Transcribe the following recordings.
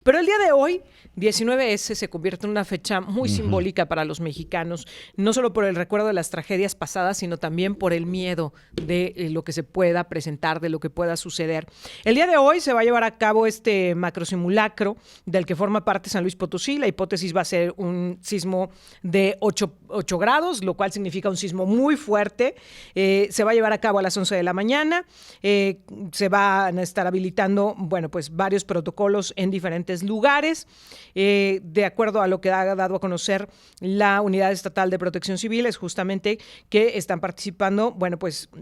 Pero el día de hoy, 19S, se convierte en una fecha muy simbólica para los mexicanos, no solo por el recuerdo de las tragedias pasadas, sino también por el miedo de lo que se pueda presentar, de lo que pueda suceder. El día de hoy se va a llevar a cabo este macrosimulacro del que forma parte San Luis Potosí. La hipótesis va a ser un sismo de 8 grados, lo cual significa un sismo muy fuerte. Se va a llevar a cabo a las 11 de la mañana. Se van a estar habilitando, pues varios protocolos en diferentes lugares, de acuerdo a lo que ha dado a conocer la Unidad Estatal de Protección Civil, es justamente que están participando,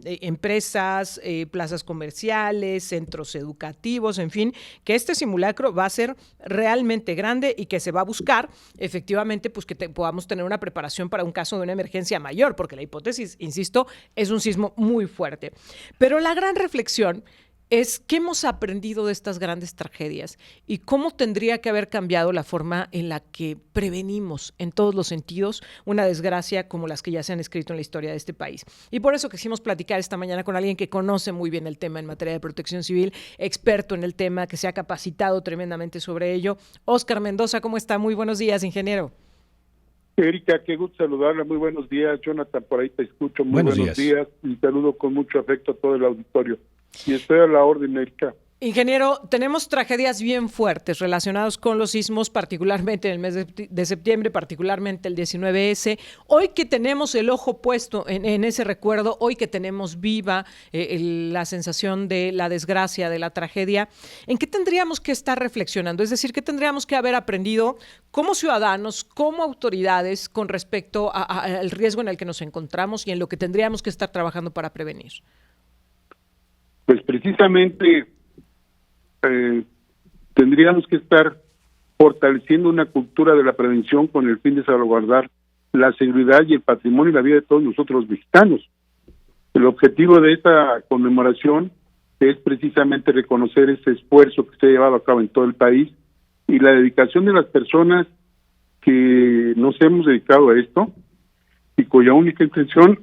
empresas, plazas comerciales, centros educativos, en fin, que este simulacro va a ser realmente grande y que se va a buscar efectivamente pues que podamos tener una preparación para un caso de una emergencia mayor, porque la hipótesis, insisto, es un sismo muy fuerte. Pero la gran reflexión es qué hemos aprendido de estas grandes tragedias y cómo tendría que haber cambiado la forma en la que prevenimos en todos los sentidos una desgracia como las que ya se han escrito en la historia de este país. Y por eso quisimos platicar esta mañana con alguien que conoce muy bien el tema en materia de protección civil, experto en el tema, que se ha capacitado tremendamente sobre ello. Óscar Mendoza, ¿cómo está? Muy buenos días, ingeniero. Erika, qué gusto saludarla, muy buenos días. Jonathan, por ahí te escucho, muy buenos días. Y saludo con mucho afecto a todo el auditorio. Y estoy a la orden, Erika. Ingeniero, tenemos tragedias bien fuertes relacionadas con los sismos, particularmente en el mes de septiembre, particularmente el 19S. Hoy que tenemos el ojo puesto en ese recuerdo, hoy que tenemos viva la sensación de la desgracia, de la tragedia, ¿en qué tendríamos que estar reflexionando? Es decir, ¿qué tendríamos que haber aprendido como ciudadanos, como autoridades, con respecto al riesgo en el que nos encontramos y en lo que tendríamos que estar trabajando para prevenir? Pues precisamente tendríamos que estar fortaleciendo una cultura de la prevención con el fin de salvaguardar la seguridad y el patrimonio y la vida de todos nosotros los mexicanos. El objetivo de esta conmemoración es precisamente reconocer ese esfuerzo que se ha llevado a cabo en todo el país y la dedicación de las personas que nos hemos dedicado a esto y cuya única intención,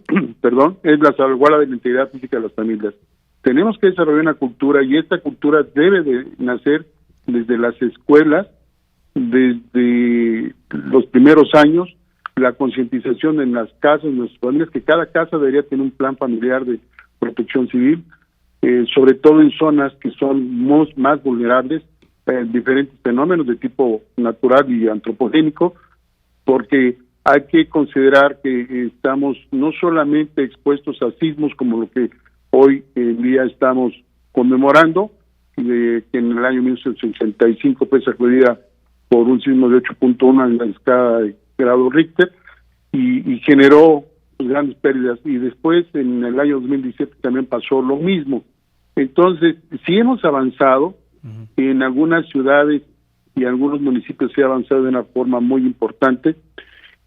es la salvaguarda de la integridad física de las familias. Tenemos que desarrollar una cultura y esta cultura debe de nacer desde las escuelas, desde los primeros años, la concientización en las casas, en nuestras familias, que cada casa debería tener un plan familiar de protección civil, sobre todo en zonas que son más vulnerables, diferentes fenómenos de tipo natural y antropogénico, porque hay que considerar que estamos no solamente expuestos a sismos como lo que hoy en día estamos conmemorando, que en el año 1965 fue sacudida por un sismo de 8.1 en la escala de grado Richter y generó grandes pérdidas. Y después, en el año 2017, también pasó lo mismo. Entonces, sí hemos avanzado, en algunas ciudades y algunos municipios se ha avanzado de una forma muy importante,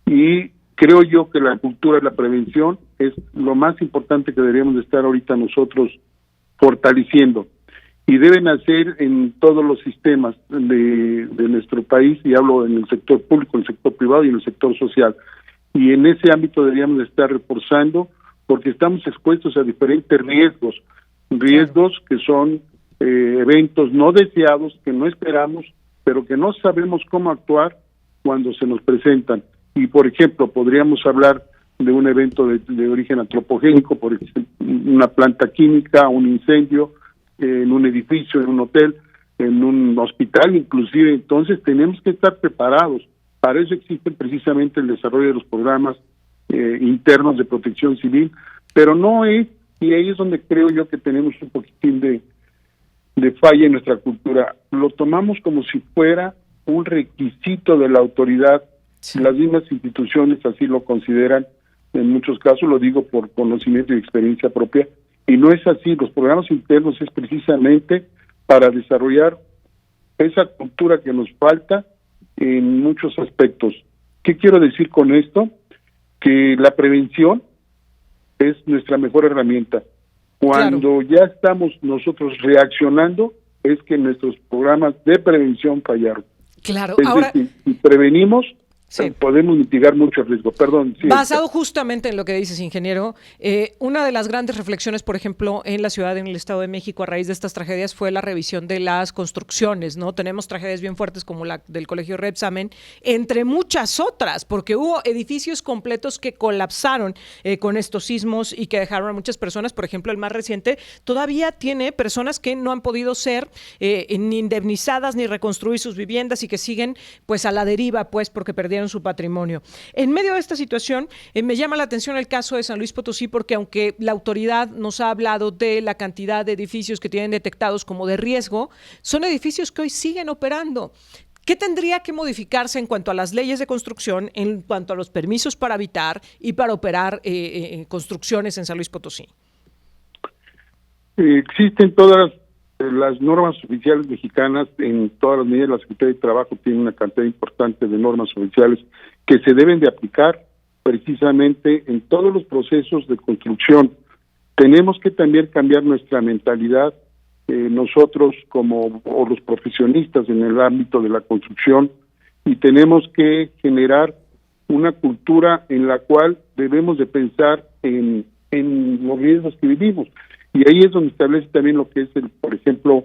y creo yo que la cultura de la prevención es lo más importante que deberíamos de estar ahorita nosotros fortaleciendo. Y deben hacer en todos los sistemas de nuestro país, y hablo en el sector público, en el sector privado y en el sector social. Y en ese ámbito deberíamos de estar reforzando, porque estamos expuestos a diferentes riesgos que son eventos no deseados, que no esperamos, pero que no sabemos cómo actuar cuando se nos presentan. Y, por ejemplo, podríamos hablar de un evento de origen antropogénico, por ejemplo, una planta química, un incendio en un edificio, en un hotel, en un hospital inclusive. Entonces tenemos que estar preparados. Para eso existe precisamente el desarrollo de los programas internos de protección civil, pero no es, y ahí es donde creo yo que tenemos un poquitín de falla en nuestra cultura. Lo tomamos como si fuera un requisito de la autoridad. Sí. Las mismas instituciones así lo consideran, en muchos casos, lo digo por conocimiento y experiencia propia, y no es así. Los programas internos es precisamente para desarrollar esa cultura que nos falta en muchos aspectos. ¿Qué quiero decir con esto? Que la prevención es nuestra mejor herramienta. Cuando ya estamos nosotros reaccionando, es que nuestros programas de prevención fallaron. Claro, es ahora... decir, si prevenimos, Sí. podemos mitigar mucho el riesgo. Perdón. Sí, basado justamente en lo que dices, ingeniero, una de las grandes reflexiones, por ejemplo, en la ciudad, en el Estado de México, a raíz de estas tragedias, fue la revisión de las construcciones, ¿no? Tenemos tragedias bien fuertes como la del Colegio Rebsamen, entre muchas otras, porque hubo edificios completos que colapsaron con estos sismos y que dejaron a muchas personas. Por ejemplo, el más reciente todavía tiene personas que no han podido ser ni indemnizadas ni reconstruir sus viviendas y que siguen pues a la deriva, pues porque perdieron su patrimonio. En medio de esta situación, me llama la atención el caso de San Luis Potosí, porque aunque la autoridad nos ha hablado de la cantidad de edificios que tienen detectados como de riesgo, son edificios que hoy siguen operando. ¿Qué tendría que modificarse en cuanto a las leyes de construcción, en cuanto a los permisos para habitar y para operar construcciones en San Luis Potosí? Existen todas las normas oficiales mexicanas, en todas las medidas. La Secretaría de Trabajo tiene una cantidad importante de normas oficiales que se deben de aplicar precisamente en todos los procesos de construcción. Tenemos que también cambiar nuestra mentalidad, nosotros o los profesionistas en el ámbito de la construcción, y tenemos que generar una cultura en la cual debemos de pensar en los riesgos que vivimos. Y ahí es donde establece también lo que es, por ejemplo,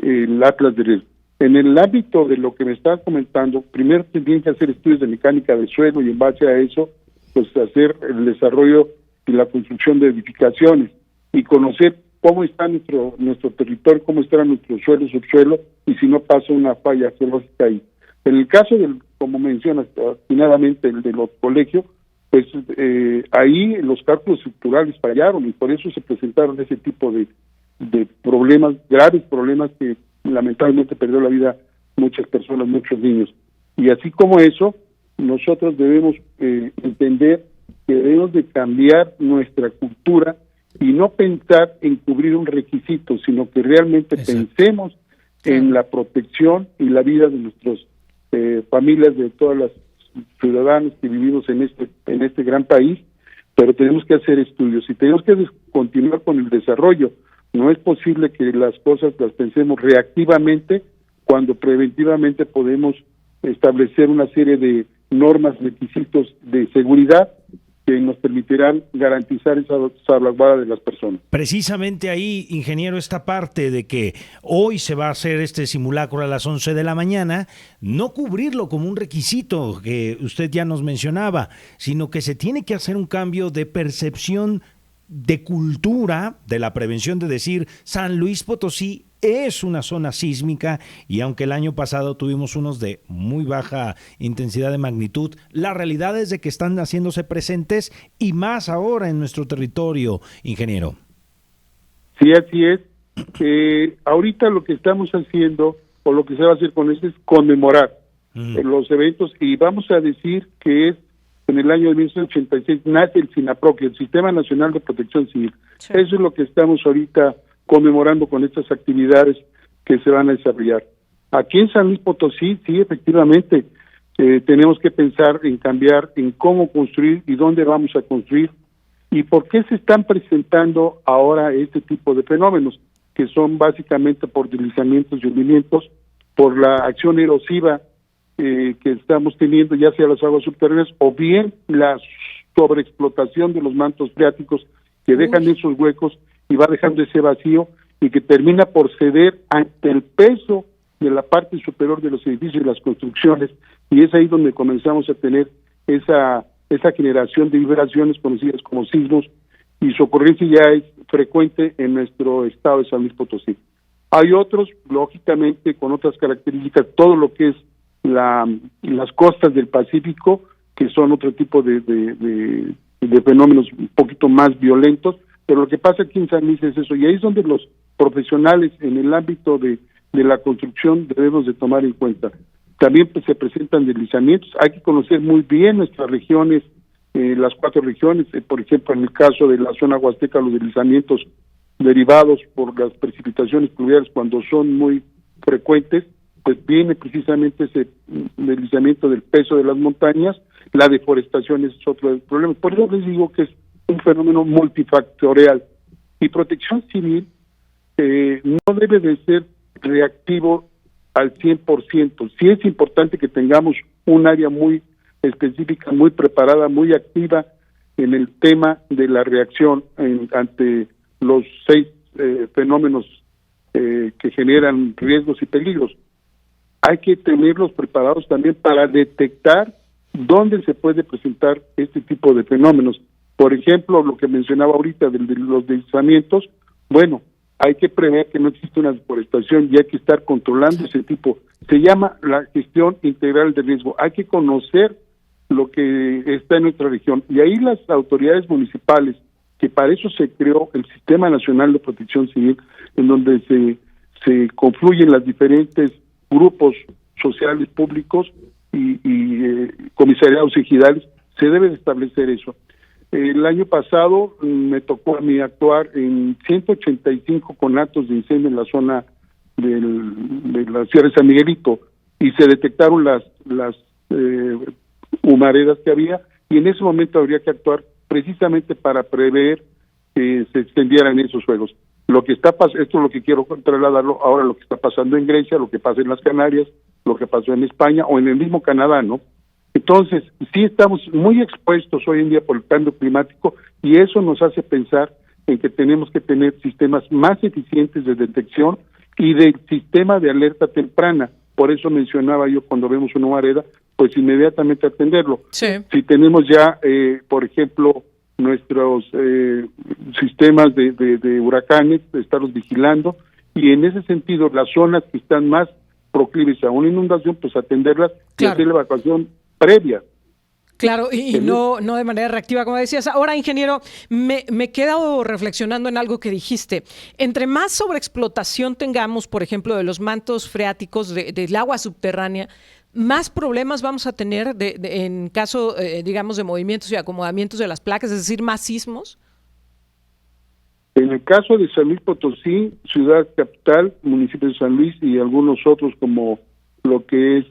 el Atlas de Riesgo. En el ámbito de lo que me estás comentando, primero tienen que hacer estudios de mecánica de suelo y en base a eso, pues hacer el desarrollo y la construcción de edificaciones y conocer cómo está nuestro territorio, cómo está nuestro suelo, subsuelo, y si no pasa una falla geológica ahí. En el caso del, como mencionas, atinadamente, el de los colegios, pues ahí los cálculos estructurales fallaron y por eso se presentaron ese tipo de problemas, graves problemas que lamentablemente perdió la vida muchas personas, muchos niños. Y así como eso, nosotros debemos entender que debemos de cambiar nuestra cultura y no pensar en cubrir un requisito, sino que realmente pensemos en la protección y la vida de nuestras familias, de todas las ciudadanos que vivimos en este gran país, pero tenemos que hacer estudios y tenemos que continuar con el desarrollo. No es posible que las cosas las pensemos reactivamente cuando preventivamente podemos establecer una serie de normas, requisitos de seguridad que nos permitirán garantizar esa salvaguarda de las personas. Precisamente ahí, ingeniero, esta parte de que hoy se va a hacer este simulacro a las 11 de la mañana, no cubrirlo como un requisito que usted ya nos mencionaba, sino que se tiene que hacer un cambio de percepción, de cultura, de la prevención, de decir, San Luis Potosí es una zona sísmica y aunque el año pasado tuvimos unos de muy baja intensidad de magnitud, la realidad es de que están haciéndose presentes y más ahora en nuestro territorio, ingeniero. Sí, así es. Ahorita lo que estamos haciendo o lo que se va a hacer con esto es conmemorar los eventos y vamos a decir que es en el año de 1986 nace el SINAPROC, el Sistema Nacional de Protección Civil. Sí. Eso es lo que estamos ahorita conmemorando con estas actividades que se van a desarrollar. Aquí en San Luis Potosí, sí, efectivamente, tenemos que pensar en cambiar, en cómo construir y dónde vamos a construir y por qué se están presentando ahora este tipo de fenómenos, que son básicamente por deslizamientos y hundimientos, por la acción erosiva que estamos teniendo, ya sea las aguas subterráneas o bien la sobreexplotación de los mantos freáticos que dejan esos huecos y va dejando ese vacío y que termina por ceder ante el peso de la parte superior de los edificios y las construcciones, y es ahí donde comenzamos a tener esa generación de vibraciones conocidas como sismos, y su ocurrencia ya es frecuente en nuestro estado de San Luis Potosí. Hay otros, lógicamente, con otras características, todo lo que es las costas del Pacífico, que son otro tipo de fenómenos un poquito más violentos, pero lo que pasa aquí en San Luis es eso, y ahí es donde los profesionales en el ámbito de la construcción debemos de tomar en cuenta. También pues, se presentan deslizamientos, hay que conocer muy bien nuestras regiones, las 4 regiones, por ejemplo, en el caso de la zona huasteca, los deslizamientos derivados por las precipitaciones pluviales cuando son muy frecuentes, pues viene precisamente ese deslizamiento del peso de las montañas, la deforestación es otro de los problemas. Por eso les digo que es un fenómeno multifactorial. Y Protección Civil no debe de ser reactivo al 100%. Sí es importante que tengamos un área muy específica, muy preparada, muy activa en el tema de la reacción ante los 6 fenómenos que generan riesgos y peligros. Hay que tenerlos preparados también para detectar dónde se puede presentar este tipo de fenómenos. Por ejemplo, lo que mencionaba ahorita de los deslizamientos, bueno, hay que prever que no existe una deforestación y hay que estar controlando ese tipo. Se llama la gestión integral de riesgo. Hay que conocer lo que está en nuestra región. Y ahí las autoridades municipales, que para eso se creó el Sistema Nacional de Protección Civil, en donde se confluyen los diferentes grupos sociales públicos y comisariados ejidales, se debe de establecer eso. El año pasado me tocó a mí actuar en 185 conatos de incendio en la zona de la Sierra de San Miguelito, y se detectaron las humaredas que había, y en ese momento habría que actuar precisamente para prever que se extendieran esos fuegos. Lo que está esto es lo que quiero trasladarlo ahora, lo que está pasando en Grecia, lo que pasa en las Canarias, lo que pasó en España o en el mismo Canadá, ¿no? Entonces, sí estamos muy expuestos hoy en día por el cambio climático, y eso nos hace pensar en que tenemos que tener sistemas más eficientes de detección y del sistema de alerta temprana. Por eso mencionaba yo, cuando vemos una humareda, pues inmediatamente atenderlo. Sí. Si tenemos ya, por ejemplo, nuestros sistemas de huracanes, de estarlos vigilando, y en ese sentido las zonas que están más proclives a una inundación, pues atenderlas y hacer la evacuación previa. Claro, y no de manera reactiva, como decías. Ahora, ingeniero, me he quedado reflexionando en algo que dijiste. Entre más sobreexplotación tengamos, por ejemplo, de los mantos freáticos, del agua subterránea, más problemas vamos a tener en caso, digamos, de movimientos y acomodamientos de las placas, es decir, más sismos. En el caso de San Luis Potosí, ciudad capital, municipio de San Luis y algunos otros como lo que es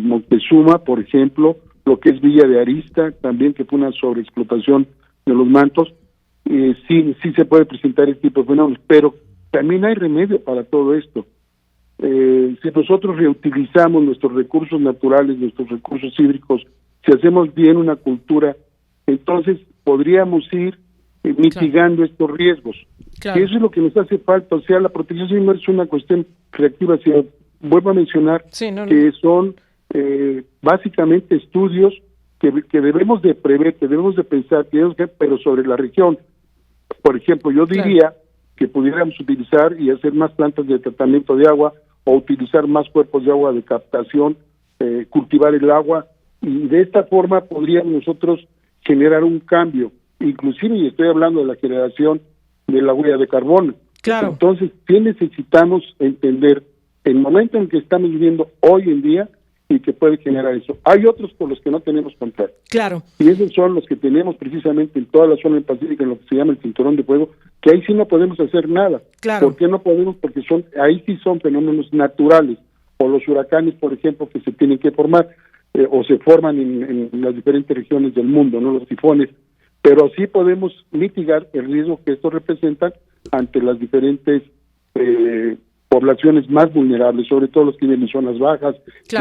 Moctezuma, por ejemplo, lo que es Villa de Arista, también que fue una sobreexplotación de los mantos, sí se puede presentar este tipo de fenómenos, pero también hay remedio para todo esto. Si nosotros reutilizamos nuestros recursos naturales, nuestros recursos hídricos, si hacemos bien una cultura, entonces podríamos ir mitigando estos riesgos. Claro. Y eso es lo que nos hace falta. O sea, la protección civil no es una cuestión reactiva, sino, vuelvo a mencionar, que son básicamente estudios que debemos de prever, que debemos de pensar, pero sobre la región. Por ejemplo, yo diría que pudiéramos utilizar y hacer más plantas de tratamiento de agua, o utilizar más cuerpos de agua de captación, cultivar el agua, y de esta forma podríamos nosotros generar un cambio. Inclusive, y estoy hablando de la generación de la huella de carbono. Claro. Entonces, sí necesitamos entender el momento en que estamos viviendo hoy en día y que puede generar eso. Hay otros con los que no tenemos control. Claro. Y esos son los que tenemos precisamente en toda la zona del Pacífico, en lo que se llama el cinturón de fuego, que ahí sí no podemos hacer nada. Claro. ¿Por qué no podemos? Porque ahí sí son fenómenos naturales, o los huracanes, por ejemplo, que se tienen que formar, o se forman en las diferentes regiones del mundo, ¿no? Los tifones. Pero así podemos mitigar el riesgo que estos representan ante las diferentes poblaciones más vulnerables, sobre todo los que viven en zonas bajas,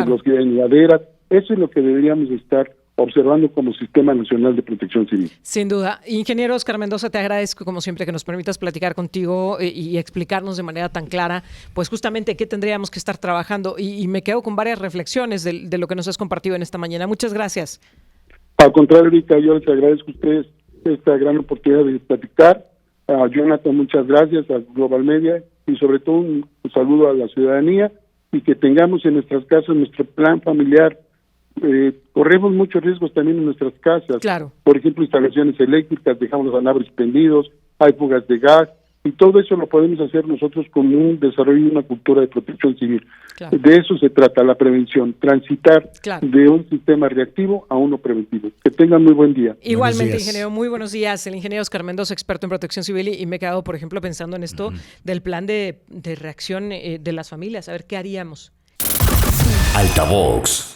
los que viven en laderas. Eso es lo que deberíamos estar observando como Sistema Nacional de Protección Civil. Sin duda. Ingeniero Oscar Mendoza, te agradezco como siempre que nos permitas platicar contigo y explicarnos de manera tan clara, pues justamente qué tendríamos que estar trabajando, y me quedo con varias reflexiones de lo que nos has compartido en esta mañana. Muchas gracias. Al contrario, Rita, yo les agradezco a ustedes esta gran oportunidad de platicar. A Jonathan, muchas gracias, a Global Media, y sobre todo un saludo a la ciudadanía, y que tengamos en nuestras casas nuestro plan familiar. Corremos muchos riesgos también en nuestras casas. Claro. Por ejemplo, instalaciones eléctricas, dejamos los alambres prendidos, hay fugas de gas, y todo eso lo podemos hacer nosotros con un desarrollo de una cultura de protección civil. Claro. De eso se trata la prevención, transitar de un sistema reactivo a uno preventivo. Que tengan muy buen día. Igualmente, ingeniero, muy buenos días. El ingeniero Oscar Mendoza, experto en protección civil, y me he quedado, por ejemplo, pensando en esto del plan de reacción de las familias, a ver qué haríamos. Altavox.